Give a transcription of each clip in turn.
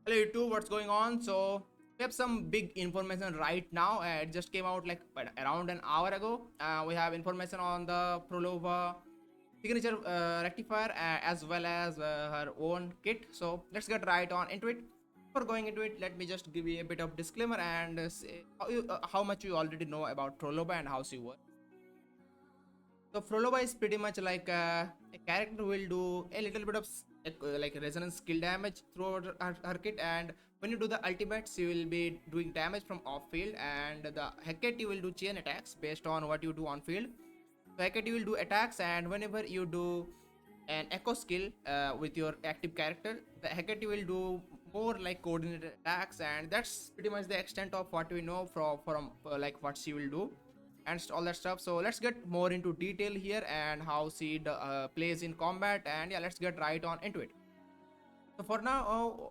Hello YouTube, what's going on? So we have some big information right now. It just came out like around an hour ago. We have information on the Phrolova signature rectifier as well as her own kit. So let's get right on into it. Before going into it, let me just give you a bit of disclaimer and say how much you already know about Phrolova and how she works. So Frolova is pretty much like a character who will do a little bit of like resonance skill damage throughout her kit, and when you do the ultimates, you will be doing damage from off field, and the Hecate you will do chain attacks based on what you do on field. So Hecate you will do attacks, and whenever you do an echo skill with your active character, the Hecate will do more like coordinated attacks, and that's pretty much the extent of what we know from like what she will do and all that stuff. So let's get more into detail here and how she plays in combat, and yeah, let's get right on into it. So for now,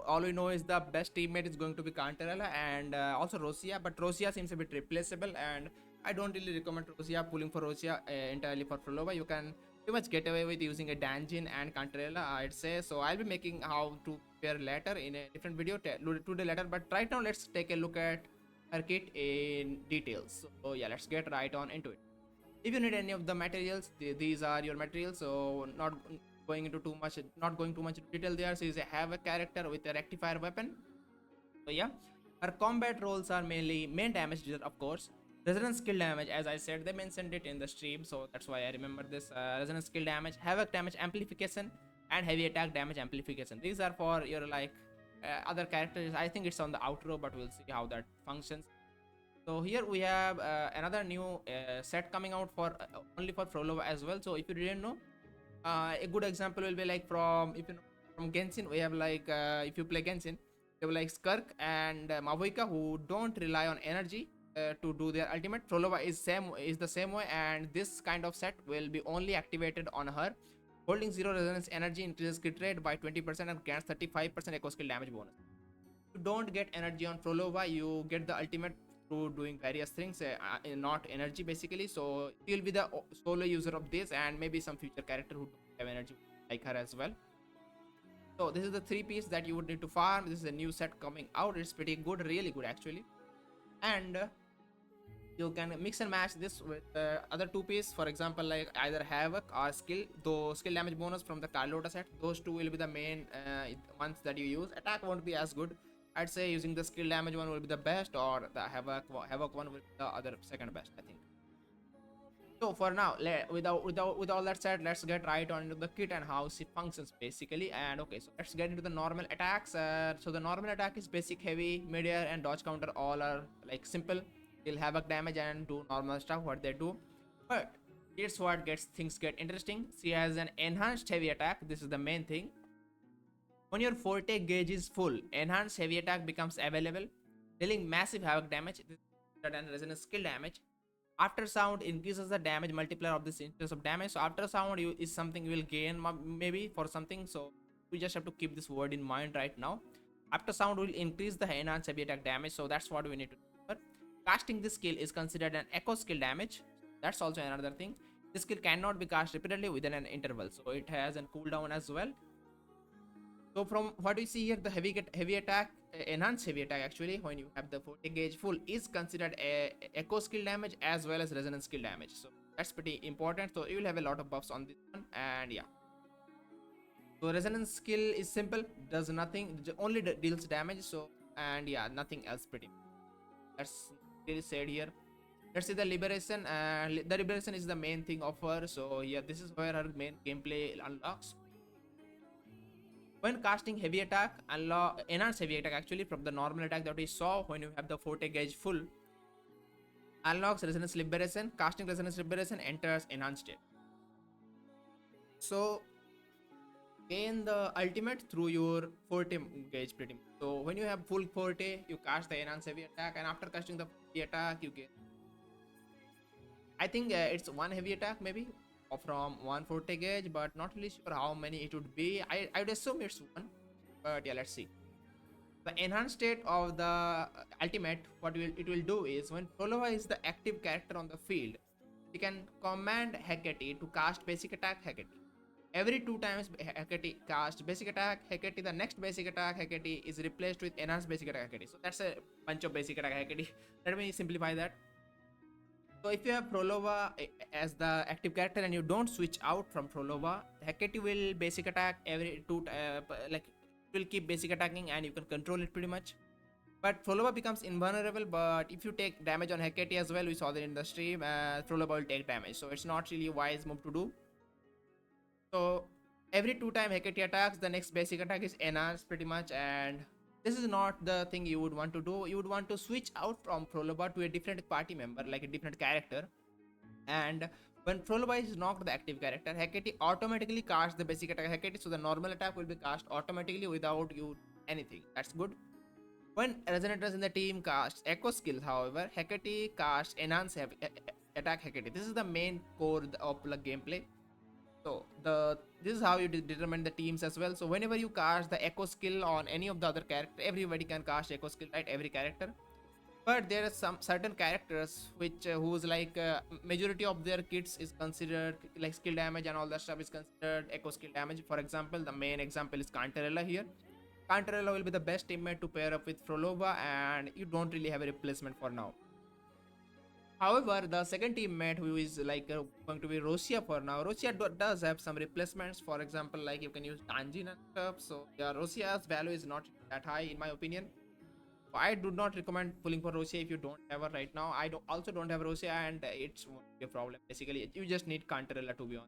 all we know is the best teammate is going to be Cantarella and also Rosia, but Rosia seems a bit replaceable, and I don't really recommend Rosia pulling for Rosia entirely for Phrolova. You can pretty much get away with using a Danjin and Cantarella, I'd say. So I'll be making how to pair later in a different video today later, but right now let's take a look at her kit in details. So yeah, let's get right on into it. If you need any of the materials, these are your materials. So not going too much into detail there. She is a have a character with a rectifier weapon. So yeah, her combat roles are mainly main damage dealer, of course. Resonance skill damage, as I said, they mentioned it in the stream, so that's why I remember this. Resonance skill damage, havoc damage amplification, and heavy attack damage amplification. These are for your like other characters. I think it's on the outro, but we'll see how that functions. So here we have another new set coming out for only for Frolova as well. So if you didn't know, a good example will be like from if you know, from Genshin, we have like if you play Genshin, you have like Skirk and Mavuika who don't rely on energy to do their ultimate. Frolova is the same way, and this kind of set will be only activated on her. Holding zero resonance energy increases crit rate by 20% and grants 35% echo skill damage bonus. You don't get energy on Frolova, you get the ultimate through doing various things, not energy basically. So you'll be the solo user of this, and maybe some future character who don't have energy like her as well. So this is the three piece that you would need to farm. This is a new set coming out. It's pretty good, really good actually. And you can mix and match this with other two piece, for example like either havoc or skill, though skill damage bonus from the carlotta set. Those two will be the main ones that you use. Attack won't be as good. I'd say using the skill damage one will be the best, or the havoc one will be the other second best, I think. So for now, with all that said, let's get right on into the kit and how she functions basically. And okay, so let's get into the normal attacks. So the normal attack is basic, heavy, mid-air, and dodge counter. All are like simple. They'll havoc damage and do normal stuff what they do. But here's what gets things get interesting. She has an enhanced heavy attack. This is the main thing. When your forte gauge is full, enhanced heavy attack becomes available, dealing massive havoc damage. This is resonance skill damage. After sound increases the damage multiplier of this increase of damage. So after sound is something you will gain maybe for something. So we just have to keep this word in mind right now. After sound will increase the enhanced heavy attack damage. So that's what we need to do. But casting this skill is considered an echo skill damage. That's also another thing. This skill cannot be cast repeatedly within an interval. So it has a cooldown as well. So from what we see here, the heavy attack, enhanced heavy attack actually, when you have the 40 gauge full, is considered a echo skill damage as well as resonance skill damage. So that's pretty important. So you will have a lot of buffs on this one, and yeah. So resonance skill is simple, does nothing, only deals damage. So and yeah, nothing else pretty much. That's really said here. Let's see the liberation. The liberation is the main thing of her. So yeah, this is where her main gameplay unlocks. When casting heavy attack, enhance heavy attack actually from the normal attack that we saw when you have the forte gauge full, unlocks resonance liberation. Casting resonance liberation enters enhanced state. So gain the ultimate through your forte gauge pretty much. So when you have full forte, you cast the enhanced heavy attack, and after casting the heavy attack, you get, I think it's one heavy attack maybe from one forte gauge, but not really sure how many it would be. I would assume it's one, but yeah, let's see. The enhanced state of the ultimate, what it will do is when Phrolova is the active character on the field, you can command Hecate to cast basic attack Hecate. Every 2 times Hecate cast basic attack Hecate, the next basic attack Hecate is replaced with enhanced basic attack Hecate. So that's a bunch of basic attack Hecate. Let me simplify that. So if you have Phrolova as the active character and you don't switch out from Phrolova, Hecate will basic attack every like it will keep basic attacking and you can control it pretty much. But Phrolova becomes invulnerable, but if you take damage on Hecate as well, we saw that in the stream, Phrolova will take damage. So it's not really a wise move to do. So every 2 times Hecate attacks, the next basic attack is enhanced pretty much, and this is not the thing you would want to do. You would want to switch out from Phrolova to a different party member, like a different character. And when Phrolova is knocked the active character, Hecate automatically casts the basic attack Hecate, so the normal attack will be cast automatically without you anything. That's good. When resonators in the team cast echo skills, however, Hecate casts enhance attack Hecate. This is the main core of the gameplay. So this is how you determine the teams as well. So whenever you cast the echo skill on any of the other character, everybody can cast echo skill, right? Every character. But there are some certain characters which whose like majority of their kits is considered like skill damage and all that stuff is considered echo skill damage. For example, the main example is Cartethyia here. Cartethyia will be the best teammate to pair up with Phrolova, and you don't really have a replacement for now. However, the second teammate who is like going to be Rosia for now, Rosia does have some replacements. For example, like you can use Tanjin and stuff. So yeah, Rosia's value is not that high in my opinion. So I do not recommend pulling for Rosia if you don't have her right now. I also don't have Rosia, and it's won't be a problem. Basically, you just need Cartethyia to be on.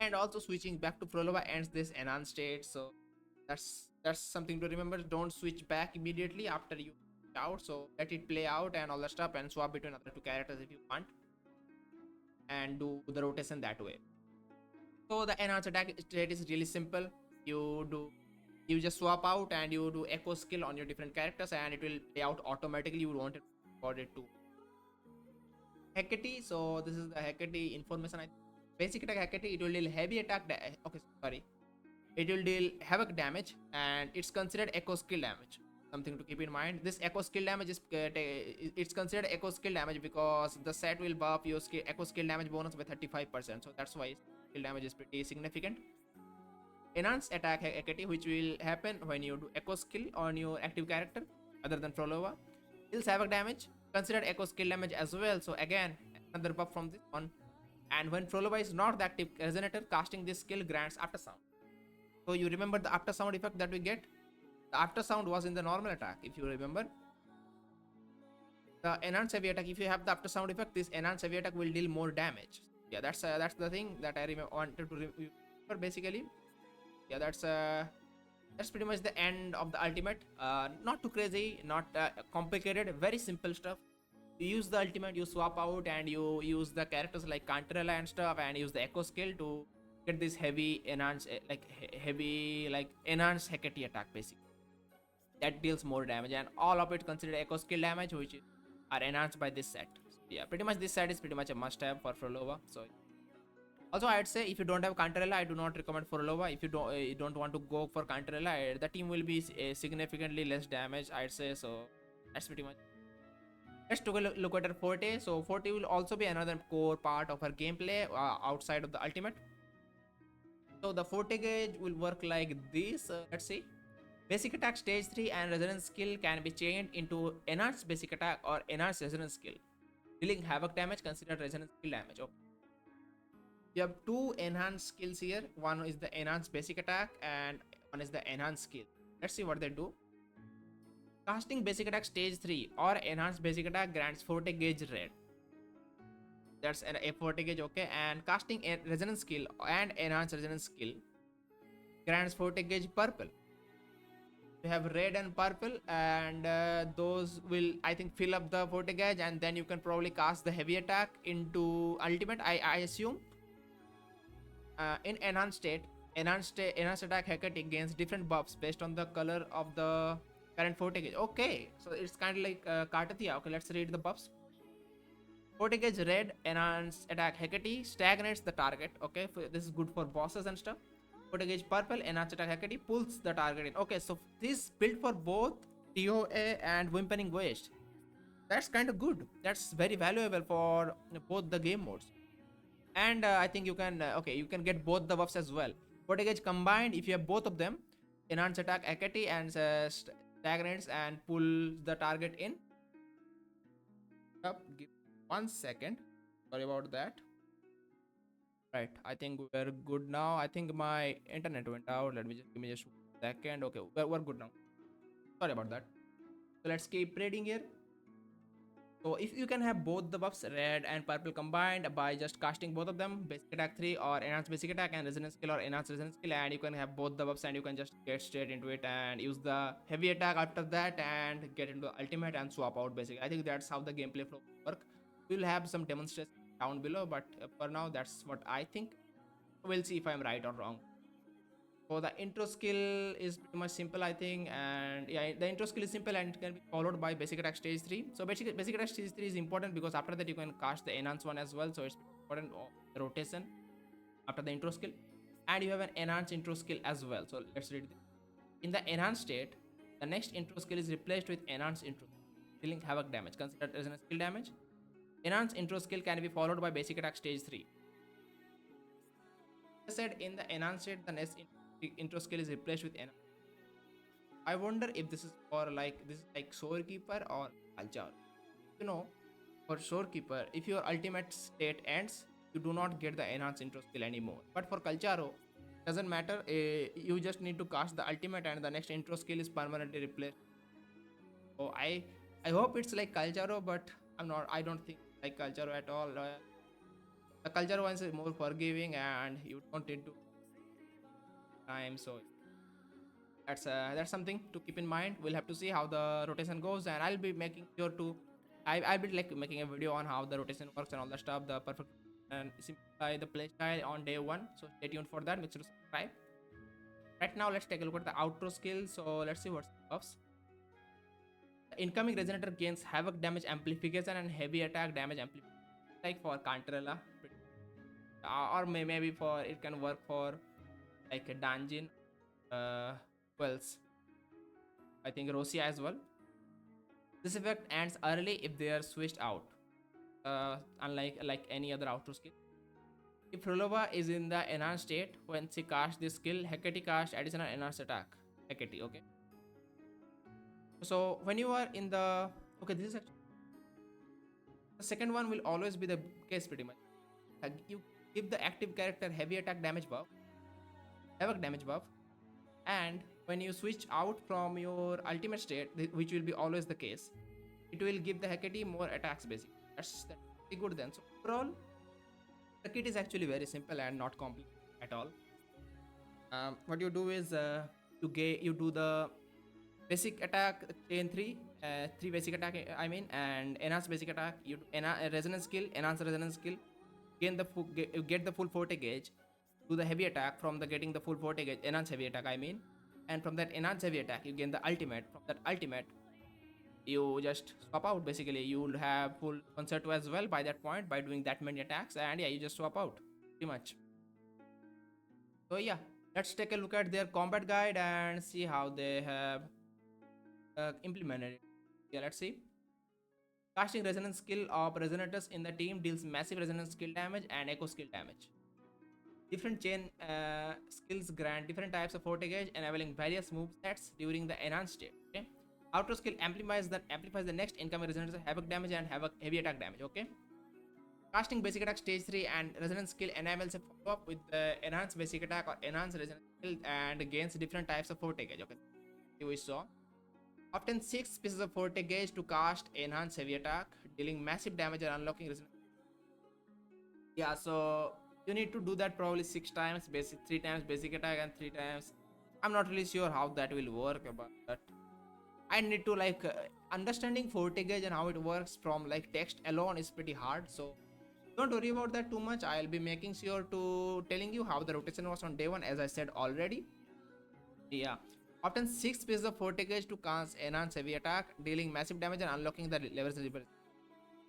And also switching back to Phrolova ends this enhanced state. So that's something to remember. Don't switch back immediately after you out, so let it play out and all that stuff and swap between other two characters if you want and do the rotation that way. So the enhanced attack state is really simple. You just swap out and you do echo skill on your different characters and it will play out automatically. You want it for it to Hecate. So this is the Hecate information. Basic attack Hecate, it will deal heavy attack okay, sorry, it will deal havoc damage and it's considered echo skill damage. Something to keep in mind. This echo skill damage is it's considered echo skill damage because the set will buff your echo skill damage bonus by 35%. So that's why skill damage is pretty significant. Enhanced attack Hecate, which will happen when you do echo skill on your active character other than Phrolova, deals havoc damage, considered echo skill damage as well. So again, another buff from this one. And when Phrolova is not the active resonator, casting this skill grants after sound. So you remember the after sound effect that we get. The after sound was in the normal attack, if you remember. The enhanced heavy attack, if you have the after sound effect, this enhanced heavy attack will deal more damage. Yeah, that's the thing that I wanted to remember basically. Yeah, that's pretty much the end of the ultimate. Not too crazy, not complicated, very simple stuff. You use the ultimate, you swap out and you use the characters like Cartethyia and stuff and use the echo skill to get this heavy enhanced enhanced Hecate attack basically. That deals more damage and all of it considered echo skill damage, which are enhanced by this set. So yeah, pretty much this set is pretty much a must have for Phrolova. So also I'd say if you don't have Cartethyia, I do not recommend Phrolova. If you don't want to go for Cartethyia, the team will be significantly less damage, I'd say. So that's pretty much. Let's take a look at her Forte. So Forte will also be another core part of her gameplay outside of the ultimate. So the Forte gauge will work like this. Let's see. Basic attack stage 3 and resonance skill can be changed into enhanced basic attack or enhanced resonance skill. Dealing havoc damage considered resonance skill damage. Okay. You have two enhanced skills here. One is the enhanced basic attack and one is the enhanced skill. Let's see what they do. Casting basic attack stage 3 or enhanced basic attack grants Forte gauge red. That's a Forte gauge, okay. And casting a resonance skill and enhanced resonance skill grants Forte gauge purple. You have red and purple and those will I think fill up the Forte gauge and then you can probably cast the heavy attack into ultimate, I assume. In enhanced state, enhanced attack Hecate gains different buffs based on the color of the current Forte gauge. Okay, so it's kind of like Cartethyia. Okay, let's read the buffs. Forte gauge red, enhanced attack Hecate stagnates the target. Okay, this is good for bosses and stuff. Forte gauge purple, enhanced attack Hecate pulls the target in. Okay, so this is built for both TOA and Wuthering Waves. That's kind of good. That's very valuable for both the game modes. And I think you can okay, you can get both the buffs as well. Forte gauge combined, if you have both of them, enhance attack Hecate and stagnates and pull the target in. Up, give 1 second. Sorry about that. Right, I think we're good now. I think my internet went out. Let me just give me just 1 second. Okay, we're good now. Sorry about that. So let's keep trading here. So if you can have both the buffs, red and purple combined, by just casting both of them, basic attack 3 or enhanced basic attack and resonance skill or enhanced resonance skill, and you can have both the buffs and you can just get straight into it and use the heavy attack after that and get into ultimate and swap out basically. I think that's how the gameplay flow work. We'll have some demonstration down below, but for now that's what I think. We'll see if I'm right or wrong. So the intro skill is pretty much simple, I think, and yeah, the intro skill is simple and it can be followed by basic attack stage 3. So basic attack stage 3 is important because after that you can cast the enhanced one as well. So it's important the rotation after the intro skill, and you have an enhanced intro skill as well. So let's read this. In the enhanced state, the next intro skill is replaced with enhanced intro, dealing havoc damage considered as a skill damage. Enhanced intro skill can be followed by basic attack stage 3. As I said, in the enhanced state, the next intro skill is replaced with enhanced. I wonder if this is for like this is like Shorekeeper or Alchar. You know, for Shorekeeper, if your ultimate state ends, you do not get the enhanced intro skill anymore. But for Kalcharo, doesn't matter. You just need to cast the ultimate, and the next intro skill is permanently replaced. So I hope it's like Kalcharo, but I'm not. I don't think like Kalcharo at all. The Kalcharo one is more forgiving, and you don't need to time. So that's something to keep in mind. We'll have to see how the rotation goes, and I'll be making sure to I'll be like making a video on how the rotation works and all that stuff, the perfect and simplify the playstyle on day 1. So stay tuned for that. Make sure to subscribe. Right now, let's take a look at the outro skill. So let's see what's buffs. The incoming resonator gains havoc damage amplification and heavy attack damage amplification, like for Cantarella, or maybe for it can work for like a dungeon. Wells, I think Rosia as well. This effect ends early if they are switched out, unlike like any other outro skill. If Phrolova is in the enhanced state, when she casts this skill, Hecate casts additional enhanced attack. Hecate, okay. So when you are in the okay, this is actually, the second one will always be the case pretty much. You give the active character heavy attack damage buff, havoc damage buff, and when you switch out from your ultimate state, which will be always the case, it will give the Hecate more attacks basically. That's pretty good then. So overall, the kit is actually very simple and not complex at all. What you do is you do the basic attack chain 3, 3 basic attack I mean, and enhance basic attack. You do resonance skill, enhance resonance skill, gain the you get the full forte gauge, do the heavy attack from the getting the full forte gauge, enhance heavy attack I mean, and from that enhance heavy attack you gain the ultimate. From that ultimate you just swap out basically. You'll have full concerto as well by that point by doing that many attacks, and yeah, you just swap out pretty much. So yeah, let's take a look at their combat guide and see how they have implemented it. Yeah, let's see. Casting resonance skill of resonators in the team deals massive resonance skill damage and echo skill damage. Different chain skills grant different types of forte gauge, enabling various move sets during the enhanced state. Okay. Outro skill amplifies the next incoming resonator havoc damage and heavy attack damage. Okay. Casting basic attack stage 3 and resonance skill enables a follow-up with the enhanced basic attack or enhanced resonance skill and gains different types of forte gauge. Okay. Here we saw. Often 6 pieces of forte gauge to cast enhanced heavy attack, dealing massive damage and unlocking resonance. Yeah, so you need to do that probably 6 times, 3 times basic attack and 3 times. I'm not really sure how that will work, but I need to like understanding forte gauge and how it works from like text alone is pretty hard. So don't worry about that too much. I'll be making sure to telling you how the rotation was on day 1, as I said already. Yeah. Often 6 pieces of forte gauge to cast enhance heavy attack, dealing massive damage and unlocking the levels.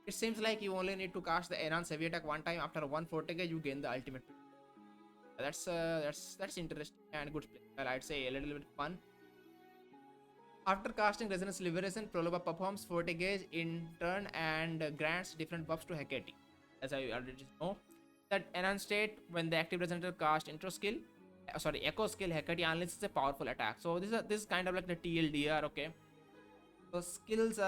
It seems like you only need to cast the enhance heavy attack one time. After 1 forte gauge, you gain the ultimate. That's interesting and good play. Well, I'd say a little bit fun. After casting Resonance Liberation, Phrolova performs forte gauge in turn and grants different buffs to Hecate, as I already know. That enhanced state when the active representative cast intro skill, echo skill, Hecate unleashes a powerful attack. So this is kind of like the TLDR. Okay, so skills,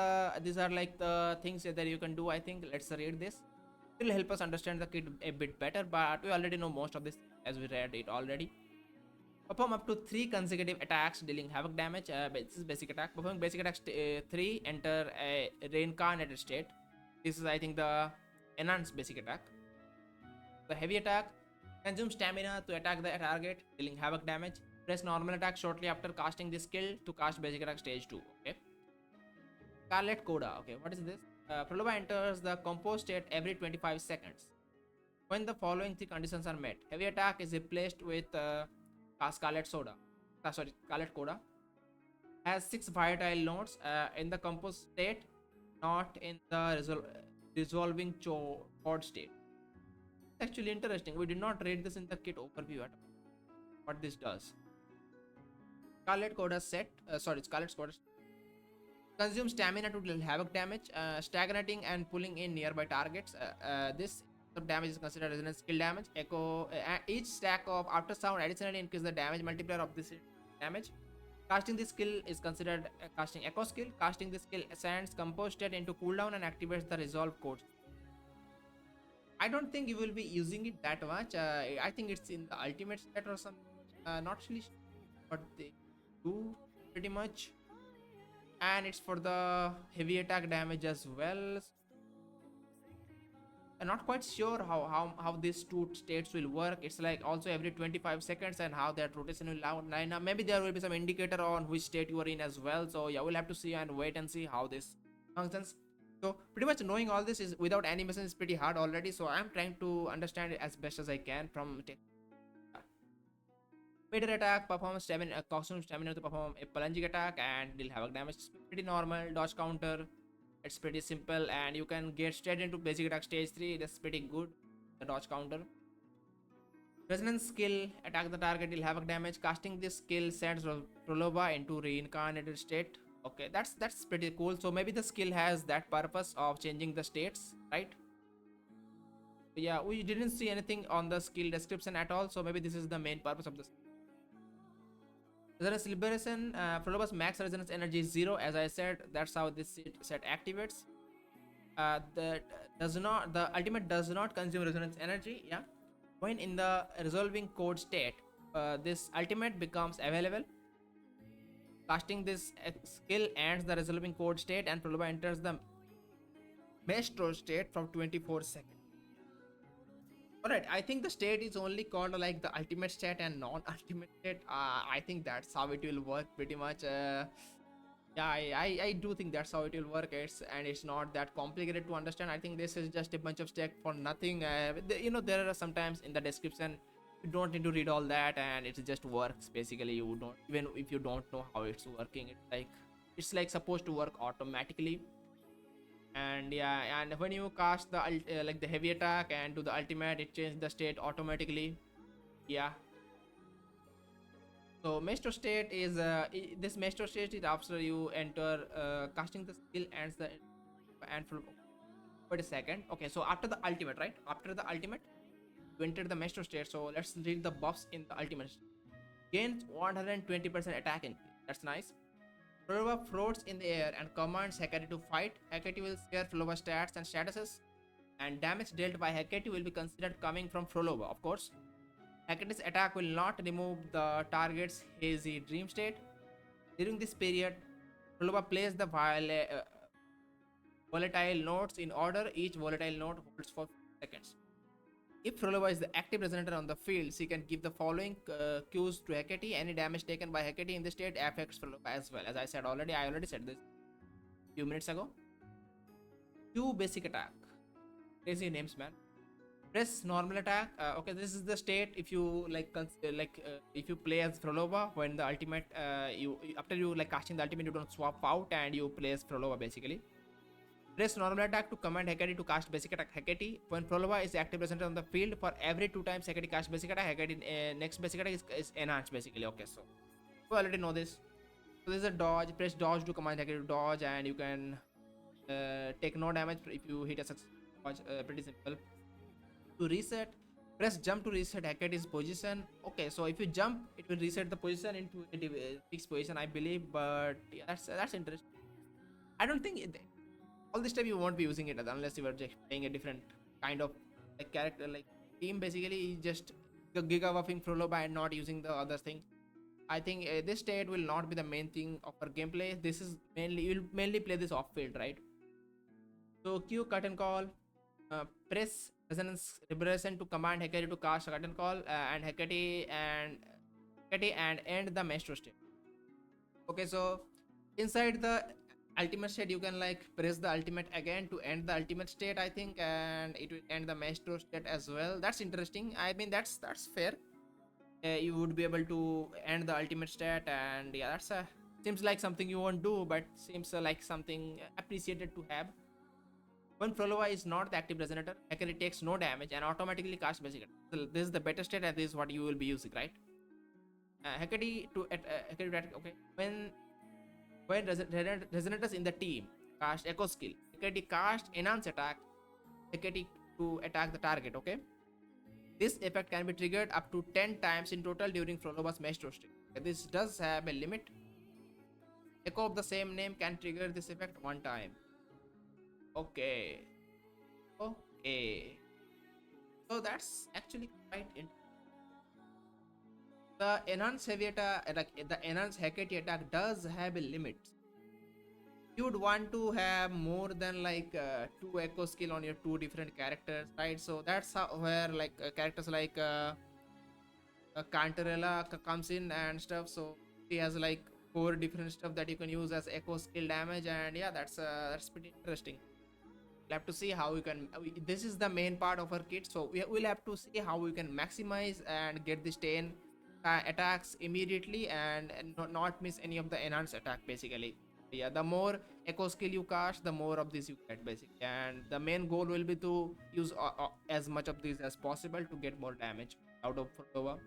these are like the things that you can do. I think let's read this. It will help us understand the kit a bit better, but we already know most of this as we read it already. Perform up to 3 consecutive attacks dealing havoc damage. This is basic attack. Performing basic attack 3, enter a reincarnated state. This is, I think, the enhanced basic attack. The heavy attack, consume stamina to attack the target, dealing havoc damage. Press normal attack shortly after casting this skill to cast basic attack stage 2. Okay. Scarlet Coda. Okay, what is this? Phrolova enters the composed state every 25 seconds. When the following 3 conditions are met, heavy attack is replaced with Scarlet Soda. Scarlet Coda. Has 6 volatile nodes in the composed state, not in the resolving chord state. Actually interesting. We did not read this in the kit overview at all. What this does. Scarlet Coda set. Scarlet Coda consume stamina to deal havoc damage, stagnating and pulling in nearby targets. This damage is considered resonance skill damage. Echo. Each stack of after sound additionally increase the damage multiplier of this damage. Casting this skill is considered casting echo skill. Casting this skill sends composed state into cooldown and activates the resolve code. I don't think you will be using it that much. I think it's in the ultimate state or something. Not really sure what they do pretty much. And it's for the heavy attack damage as well. I'm not quite sure how these 2 states will work. It's like also every 25 seconds and how that rotation will line up. Maybe there will be some indicator on which state you are in as well. So yeah, we'll have to see and wait and see how this functions. So pretty much knowing all this is without animation is pretty hard already. So I'm trying to understand it as best as I can from Meter attack, perform stamina, consume stamina to perform a plunging attack and deal havoc damage. It's pretty normal. Dodge counter, it's pretty simple, and you can get straight into basic attack stage 3. That's pretty good. The dodge counter. Resonance skill, attack the target, deal havoc damage. Casting this skill sends Phrolova into reincarnated state. Okay, that's pretty cool. So maybe the skill has that purpose of changing the states, right? Yeah, we didn't see anything on the skill description at all. So maybe this is the main purpose of this. Resonance liberation. Phrolova's max resonance energy is 0. As I said, that's how this set activates. The ultimate does not consume resonance energy. Yeah, when in the resolving code state, this ultimate becomes available. Casting this skill ends the resolving code state, and Phrolova enters the maestro state from 24 seconds. Alright, I think the state is only called like the ultimate state and non-ultimate state. I think that's how it will work pretty much. Yeah, I do think that's how it will work. It's not that complicated to understand. I think this is just a bunch of steps for nothing. There are sometimes in the description you don't need to read all that, and it just works basically. You don't, even if you don't know how it's working, it's like supposed to work automatically. And yeah, and when you cast the like the heavy attack and do the ultimate, it changes the state automatically. Yeah, so maestro state is this maestro state is after you enter casting the skill ends the and for wait a second. Okay, so after the ultimate, right? After the ultimate you enter the maestro state. So let's read the buffs in the ultimate. Gains 120% attack increase. That's nice. Phrolova floats in the air and commands Hecate to fight. Hecate will share Phrolova stats and statuses, and damage dealt by Hecate will be considered coming from Phrolova, of course. Hecate's attack will not remove the target's hazy dream state. During this period, Phrolova plays the volatile notes in order. Each volatile note holds for seconds. If Phrolova is the active resonator on the field, she can give the following cues to Hecate. Any damage taken by Hecate in the state affects Phrolova as well. As I said already, I already said this a few minutes ago. 2 basic attack. Crazy names, man. Press normal attack. Okay, this is the state if you if you play as Phrolova when the ultimate after you casting the ultimate, you don't swap out and you play as Phrolova basically. Press normal attack to command Hecate to cast basic attack Hecate. When Phrolova is active present on the field, for every 2 times Hecate casts basic attack, Hecate next basic attack is enhanced basically. Okay, so you already know this. So this is a dodge. Press dodge to command Hecate to dodge, and you can take no damage if you hit a successful dodge. Pretty simple. To reset, Press jump to reset Hecate's position. Okay, so if you jump, it will reset the position into a fixed position, I believe. But yeah, that's interesting. I don't think all this time you won't be using it unless you are just playing a different kind of like character, like team. Basically, just the giga buffing Phrolova and not using the other thing. I think this state will not be the main thing of our gameplay. This is mainly you'll mainly play this off field, right? So Q curtain call, press resonance liberation to command Hecate to cast a curtain call and Hecate and end the maestro state. Okay, so inside the ultimate state you can like press the ultimate again to end the ultimate state, I think, and it will end the maestro state as well. That's interesting. I mean that's fair. You would be able to end the ultimate stat, and yeah, that's a seems like something you won't do, but seems like something appreciated to have. When Phrolova is not the active resonator, Hecate takes no damage and automatically casts basic attack. So this is the better state, and this is what you will be using, right? Hecate to Hecate to attack. Okay, when resonators in the team cast echo skill, Hecate cast enhance attack. Hecate to attack the target. Okay, this effect can be triggered up to 10 times in total during Phronova's maestro streak. This does have a limit. Echo of the same name can trigger this effect one time. Okay. Okay. So that's actually quite interesting. The enhanced heavy attack, like the enhanced Hecate attack, does have a limit. You would want to have more than like two echo skill on your two different characters, right? So that's how where like characters like Cantarella comes in and stuff. So he has like four different stuff that you can use as echo skill damage, and yeah, that's pretty interesting. We'll have to see how we can. This is the main part of our kit, so we'll have to see how we can maximize and get this 10 attacks immediately and not miss any of the enhanced attack. Basically, yeah, the more echo skill you cast, the more of this you get basically, and the main goal will be to use as much of this as possible to get more damage out of Phrolova.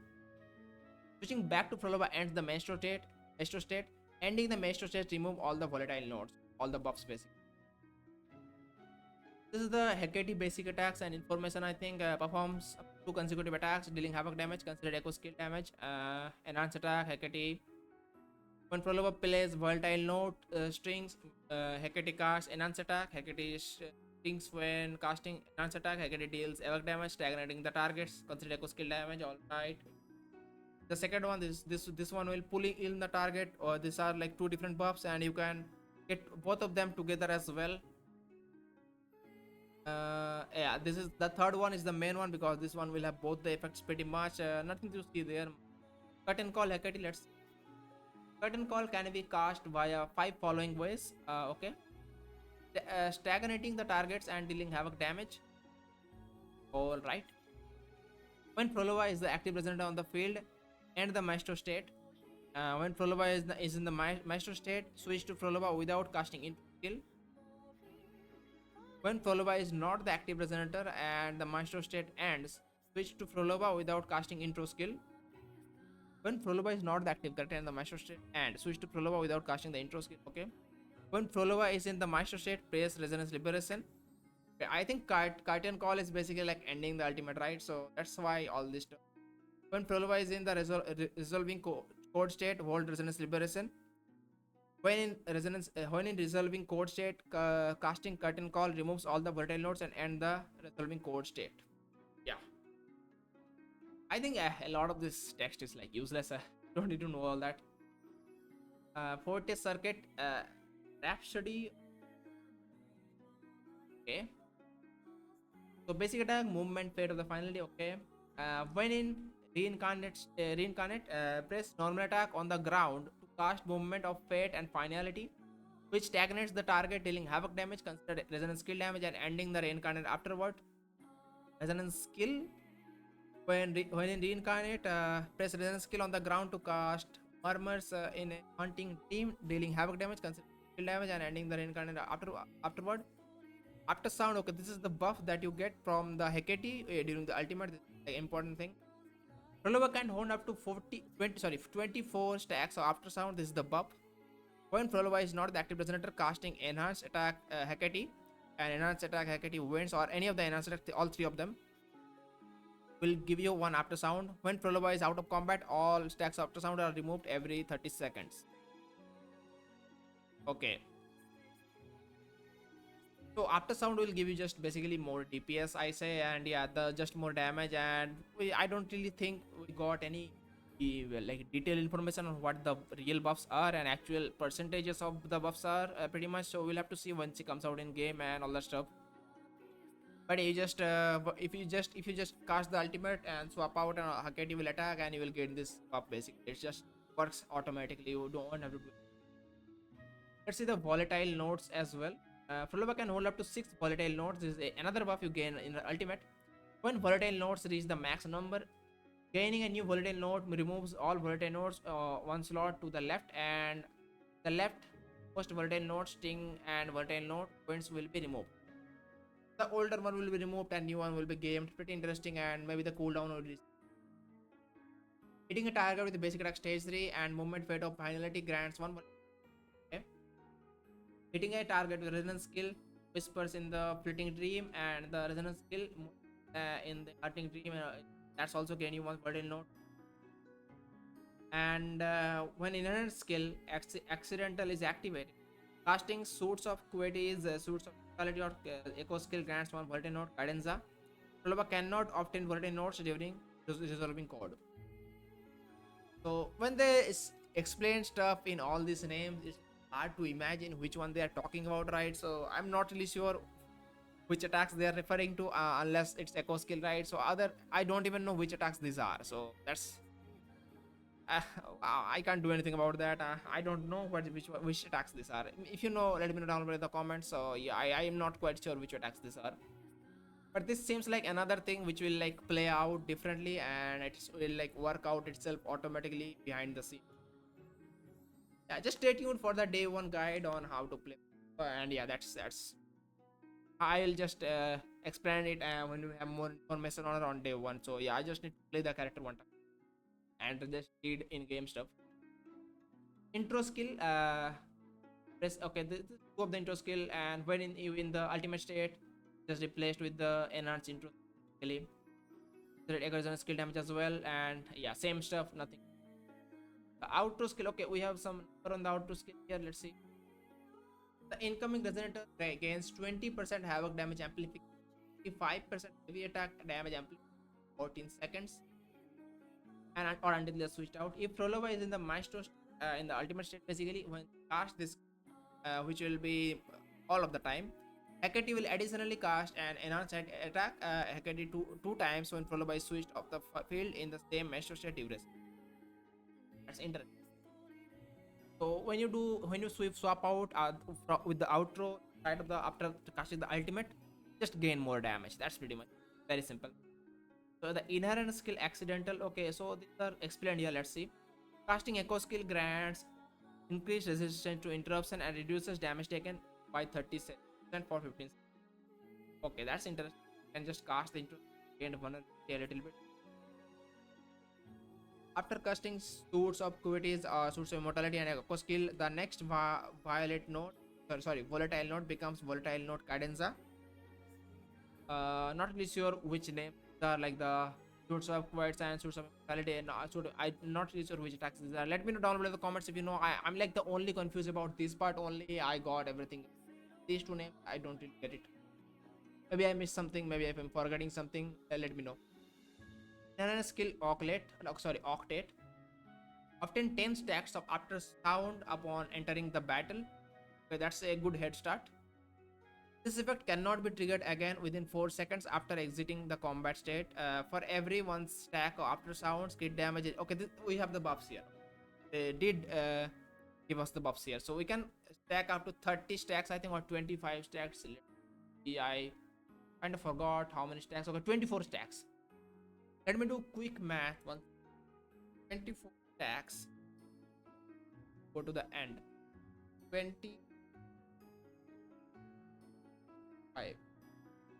Switching back to Phrolova ends the maestro state. Maestro state. Ending the maestro state remove all the volatile nodes, all the buffs basically. This is the Hecate basic attacks and information. I think performs up to 2 consecutive attacks, dealing havoc damage, considered echo skill damage. Enhanced attack, Hecate. When Phrolova plays volatile node strings, Hecate casts enhanced attack. Hecate strings when casting enhanced attack. Hecate deals evoc damage, stagnating the targets, considered echo skill damage. Alright. The second one is this one will pulling in the target, or these are like two different buffs, and you can get both of them together as well. Yeah, this is the third one is the main one because this one will have both the effects pretty much. Nothing to see there. Curtain call Hecate. Let's see. Curtain call can be cast via 5 following ways. Okay, stagnating the targets and dealing havoc damage. All right. When Phrolova is the active resonator on the field, end the maestro state. When Phrolova is in the maestro state, switch to Phrolova without casting into skill. When Phrolova is not the active resonator and the maestro state ends, switch to Phrolova without casting intro skill. When Phrolova is not the active character and the maestro state ends, switch to Phrolova without casting the intro skill. Okay. When Phrolova is in the maestro state, press resonance liberation. Okay, I think curtain call is basically like ending the ultimate, right? So that's why all this stuff. When Phrolova is in the resolving code state, hold resonance liberation. When in resolving code state, casting curtain call removes all the volatile nodes and end the resolving code state. Yeah, I think a lot of this text is like useless. Don't need to know all that. Forte circuit, Rhapsody. Okay. So basic attack, movement, fate of the finality. Okay. When in reincarnate, press normal attack on the ground cast movement of fate and finality, which stagnates the target, dealing havoc damage, considered resonance skill damage, and ending the reincarnate afterward. Resonance skill. When in reincarnate, press resonance skill on the ground to cast murmurs in a hunting team, dealing havoc damage, considered skill damage, and ending the reincarnate afterward. After sound. Okay, this is the buff that you get from the Hecate during the ultimate. This is the important thing. Phrolova can hold up to 24 stacks of after sound. This is the buff. When Phrolova is not the active resonator, casting enhanced attack Hecate and enhanced attack Hecate wins, or any of the enhanced attack, all three of them. will give you one after sound. When Phrolova is out of combat, all stacks after sound are removed every 30 seconds. Okay. So after sound will give you just basically more DPS, I say, and yeah, the just more damage. And I don't really think we got any like detailed information on what the real buffs are and actual percentages of the buffs are, pretty much. So we'll have to see once it comes out in game and all that stuff. But you just if you just cast the ultimate and swap out an Hakati will attack and you will get this buff. Basically, it just works automatically. You don't have to do it. Let's see the volatile nodes as well. Phrolova can hold up to 6 volatile nodes. This is another buff you gain in the ultimate. When volatile nodes reach the max number, gaining a new volatile node removes all volatile nodes one slot to the left, and the left most volatile node, sting and volatile node points will be removed. The older one will be removed and new one will be gained. Pretty interesting, and maybe the cooldown will be. Hitting a target with the basic attack stage 3 and movement fate of finality grants one. Okay. Hitting a target with resonance skill whispers in the fleeting dream, and the resonance skill in the fleeting dream, that's also gain you one volatile node. And when inherent skill accidental is activated, casting suits of qualities, suits of quality or echo skill grants one volatile node cadenza. Phrolova cannot obtain volatile nodes during resolving code. So when they explain stuff in all these names, it's hard to imagine which one they are talking about, right? So I'm not really sure which attacks they are referring to, unless it's echo skill, right? So I don't even know which attacks these are. So that's uh, I can't do anything about that. I don't know which attacks these are. If you know, let me know down below in the comments. So yeah, I am not quite sure which attacks these are. But this seems like another thing which will like play out differently, and it will like work out itself automatically behind the scene. Yeah, just stay tuned for the day one guide on how to play. And yeah, that's I'll just explain it when we have more information on day one. So yeah, I just need to play the character one time and just read in-game stuff. Intro skill, press okay. This go of the intro skill, and when in the ultimate state, just replaced with the enhanced intro skill. The aggression skill damage as well, and yeah, same stuff, nothing. The outro skill, okay, we have some number on the outro skill here. Let's see. The incoming resonator gains 20% havoc damage amplification, 55% heavy attack damage amplification, 14 seconds, and or until they're switched out. If Phrolova is in the maestro in the ultimate state, basically when cast this, which will be all of the time, Hecate will additionally cast an enhanced attack Hecate two times when Phrolova is switched off the field in the same maestro state duration. That's interesting. So when you swap out with the outro right of the after casting the ultimate, just gain more damage. That's pretty much very simple. So the inherent skill accidental. Okay, so these are explained here. Let's see. Casting echo skill grants increased resistance to interruption and reduces damage taken by 30% for 15 seconds. Okay, that's interesting. You can just cast the intro gain vulnerability a little bit. After casting suits of qualities, suits of immortality and echo skill, the next violet node, volatile node becomes volatile node cadenza. Not really sure which names are like the suits of qualities and suits of immortality. And I'm not really sure which attacks these are. Let me know down below in the comments if you know. I'm like the only confused about this part only. I got everything. These two names, I don't really get it. Maybe I missed something. Maybe if I'm forgetting something, let me know. Another skill octet. Obtain 10 stacks of after sound upon entering the battle. Okay, that's a good head start. This effect cannot be triggered again within 4 seconds after exiting the combat state. For every 1 stack of after sounds, crit damage. Okay, we have the buffs here. They did give us the buffs here, so we can stack up to 30 stacks, I think, or 25 stacks. I kind of forgot how many stacks. Okay, 24 stacks. Let me do quick math. 24 stacks. Go to the end. 25.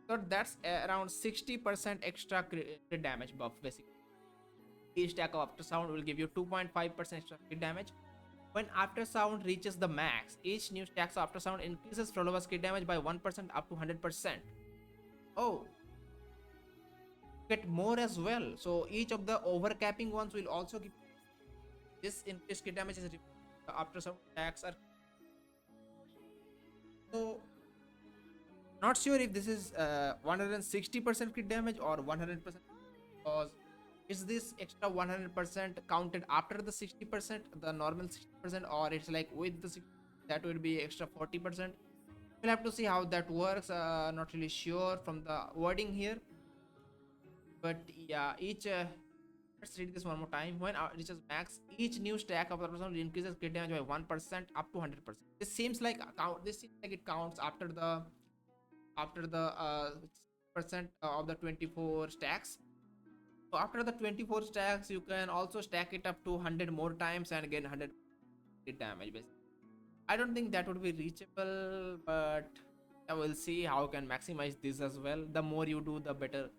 So that's around 60% extra crit damage buff basically. Each stack of after sound will give you 2.5% extra crit damage. When after sound reaches the max, each new stack of after sound increases Phrolova's crit damage by 1% up to 100%. Oh. get more as well. So each of the overcapping ones will also give this increased crit damage is after some attacks are. So not sure if this is 160% crit damage or 100%, because is this extra 100% counted after the 60%, the normal 60%, or it's like with the 60, that would be extra 40%. We'll have to see how that works. Not really sure from the wording here, but yeah, each let's read this one more time. When it reaches max, each new stack of the person increases crit damage by 1% up to 100%. This seems like this seems like it counts after the percent of the 24 stacks. So after the 24 stacks, you can also stack it up to 100 more times and gain 100 crit damage. Basically, I don't think that would be reachable, but I will see how I can maximize this as well. The more you do, the better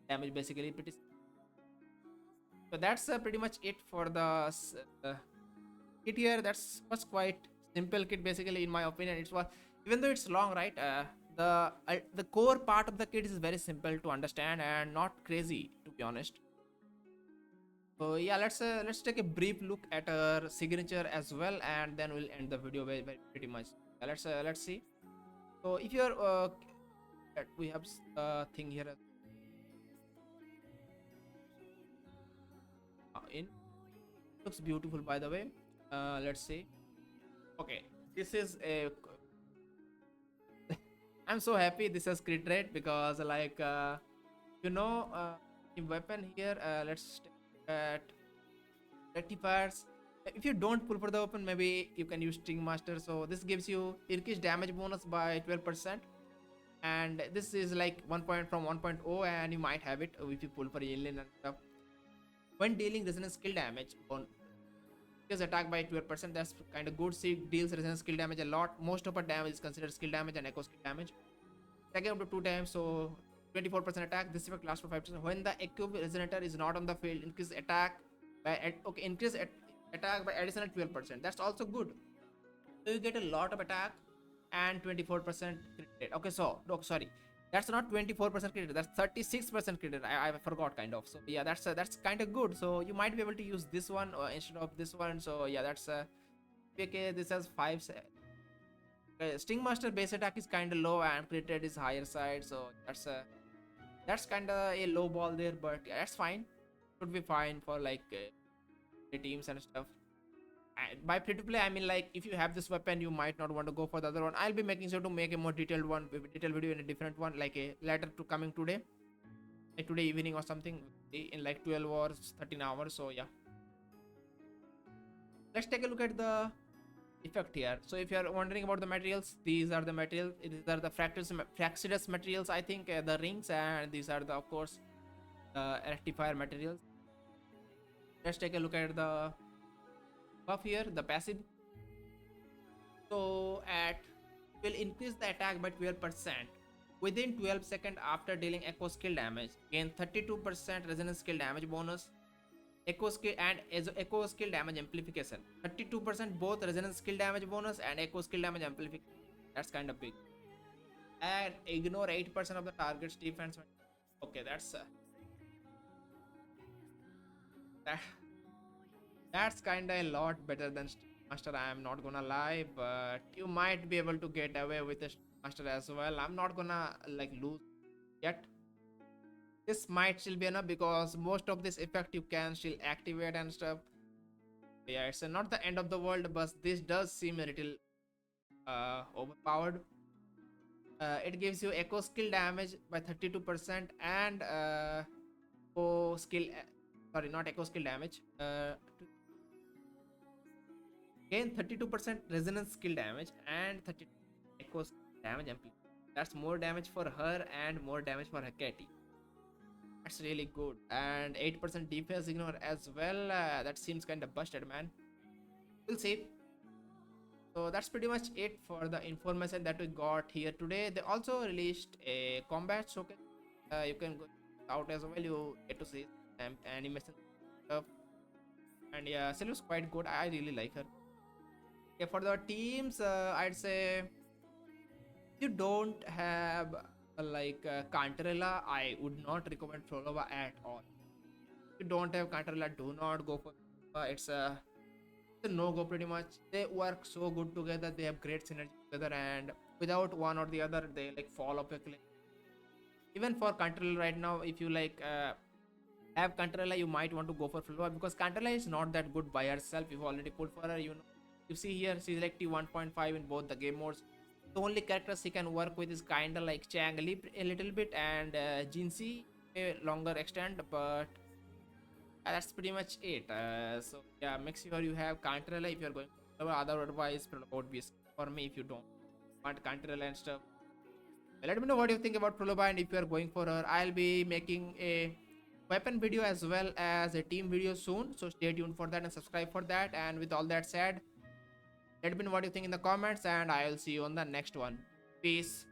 damage. Basically, pretty. So that's pretty much it for the kit here. That's was quite simple kit basically, in my opinion. It was, even though it's long, right? The core part of the kit is very simple to understand and not crazy, to be honest. So yeah, let's take a brief look at our signature as well, and then we'll end the video very pretty much. Let's see. So if you're we have thing here in looks beautiful, by the way. Let's see. Okay, this is a I'm so happy this is crit rate, because like you know in weapon here, let's take at rectifiers. If you don't pull for the weapon, maybe you can use Sting Master. So this gives you increased damage bonus by 12%, and this is like 1 point from 1.0, and you might have it if you pull for alien and stuff. When dealing resonance skill damage on is attack by 12%, that's kind of good. See, deals resonance skill damage a lot. Most of our damage is considered skill damage and echo skill damage. Attack up to 2 times, so 24% attack. This effect lasts for 5%. When the echo resonator is not on the field, increase attack by attack by additional 12%. That's also good. So you get a lot of attack and 24% crit rate. Okay, so no, sorry, that's not 24% crit rate, that's 36% crit rate. I forgot kind of. So yeah, that's kind of good. So you might be able to use this one instead of this one. So yeah, that's okay. This has 5. Sting Master base attack is kind of low and crit rate is higher side. So that's kind of a low ball there, but yeah, that's fine. Should be fine for like the teams and stuff. And by free to play, I mean like if you have this weapon, you might not want to go for the other one. I'll be making sure to make a more detailed video in a different one, like a later to coming today, like today evening or something, in like 12 or 13 hours. So yeah, let's take a look at the effect here. So if you are wondering about the materials, these are the materials. These are the fractious materials, I think, the rings, and these are the, of course, rectifier materials. Let's take a look at the buff here, the passive. So at will increase the attack by 12% within 12 seconds after dealing echo skill damage. Gain 32% resonance skill damage bonus. Echo skill and echo skill damage amplification. 32% both resonance skill damage bonus and echo skill damage amplification. That's kind of big. And ignore 8% of the target's defense. Okay, that's that, that's kind of a lot better than Master. I am not gonna lie, but you might be able to get away with a Master as well. I'm not gonna like lose yet. This might still be enough because most of this effect you can still activate and stuff. Yeah, it's not the end of the world, but this does seem a little overpowered. It gives you echo skill damage by 32% and echo skill. Sorry, not echo skill damage. Gain 32% resonance skill damage and 30 echo damage amplitude. That's more damage for her and more damage for her Katie. That's really good. And 8% defense ignore as well. That seems kind of busted, man. We'll see. So that's pretty much it for the information that we got here today. They also released a combat showcase. You can go out as well. You get to see animation stuff. And yeah, she looks quite good. I really like her. Okay, for the teams, I'd say if you don't have like Cantarella, I would not recommend Phrolova at all. If you don't have Cantarella, do not go for it's a no go pretty much. They work so good together, they have great synergy together, and without one or the other, they like fall off a cliff. Even for Cantarella right now, if you like have Cantarella, you might want to go for Phrolova because Cantarella is not that good by herself. You've already pulled for her, you know. You see here, she's like T1.5 in both the game modes. The only characters she can work with is kinda like Changli a little bit and Jinxie a longer extent, but that's pretty much it. So yeah, make sure you have Cantarella if you're going. Otherwise, Phrolova would be for me if you don't want Cantarella and stuff. Let me know what you think about Phrolova and if you are going for her. I'll be making a weapon video as well as a team video soon, so stay tuned for that and subscribe for that. And with all that said, let me know what you think in the comments and I'll see you on the next one. Peace.